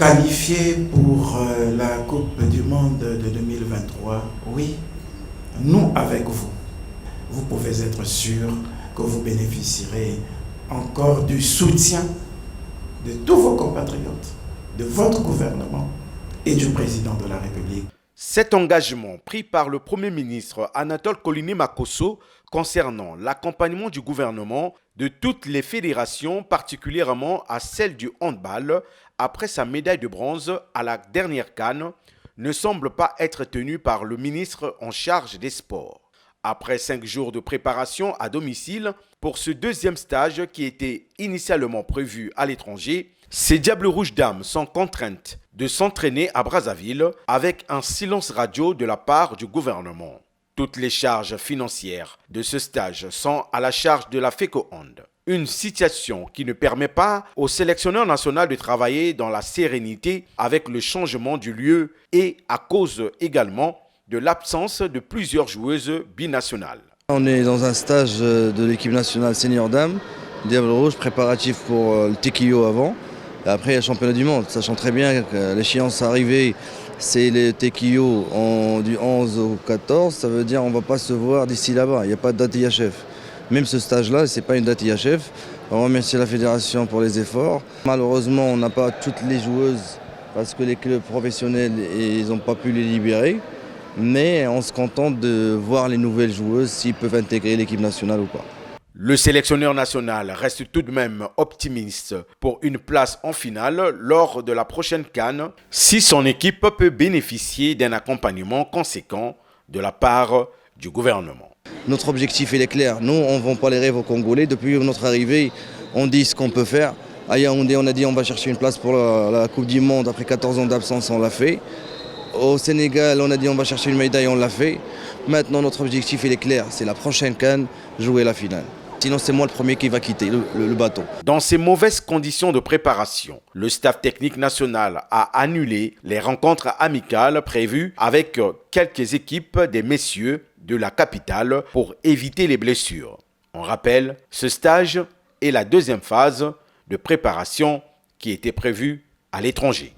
qualifié pour la Coupe du Monde de 2023, oui, nous avec vous, vous pouvez être sûr que vous bénéficierez encore du soutien de tous vos compatriotes, de votre gouvernement et du président de la République. Cet engagement pris par le Premier ministre Anatole Koliné Makosso concernant l'accompagnement du gouvernement de toutes les fédérations, particulièrement à celle du handball, après sa médaille de bronze à la dernière CAN, ne semble pas être tenu par le ministre en charge des sports. Après 5 jours de préparation à domicile pour ce deuxième stage qui était initialement prévu à l'étranger, ces Diables Rouges Dames sont contraintes de s'entraîner à Brazzaville avec un silence radio de la part du gouvernement. Toutes les charges financières de ce stage sont à la charge de la FECOHAND. Une situation qui ne permet pas au sélectionneur national de travailler dans la sérénité avec le changement du lieu et à cause également de l'absence de plusieurs joueuses binationales. On est dans un stage de l'équipe nationale senior dame, Diable Rouge, préparatif pour le Tequillo avant. Et après, il y a le championnat du monde, sachant très bien que l'échéance arrivée, c'est le Tequillo du 11 au 14. Ça veut dire qu'on ne va pas se voir d'ici là-bas, il n'y a pas de date IHF. Même ce stage-là, ce n'est pas une date IHF. On remercie la fédération pour les efforts. Malheureusement, on n'a pas toutes les joueuses parce que les clubs professionnels ils n'ont pas pu les libérer. Mais on se contente de voir les nouvelles joueuses s'ils peuvent intégrer l'équipe nationale ou pas. Le sélectionneur national reste tout de même optimiste pour une place en finale lors de la prochaine CAN si son équipe peut bénéficier d'un accompagnement conséquent de la part du gouvernement. Notre objectif il est clair, nous on ne vend pas les rêves aux Congolais. Depuis notre arrivée, on dit ce qu'on peut faire. À Yaoundé, on a dit on va chercher une place pour la Coupe du Monde. Après 14 ans d'absence, on l'a fait. Au Sénégal, on a dit on va chercher une médaille, on l'a fait. Maintenant, notre objectif il est clair, c'est la prochaine CAN, jouer la finale. Sinon, c'est moi le premier qui va quitter le bateau. Dans ces mauvaises conditions de préparation, le staff technique national a annulé les rencontres amicales prévues avec quelques équipes des messieurs de la capitale pour éviter les blessures. On rappelle, ce stage est la deuxième phase de préparation qui était prévue à l'étranger.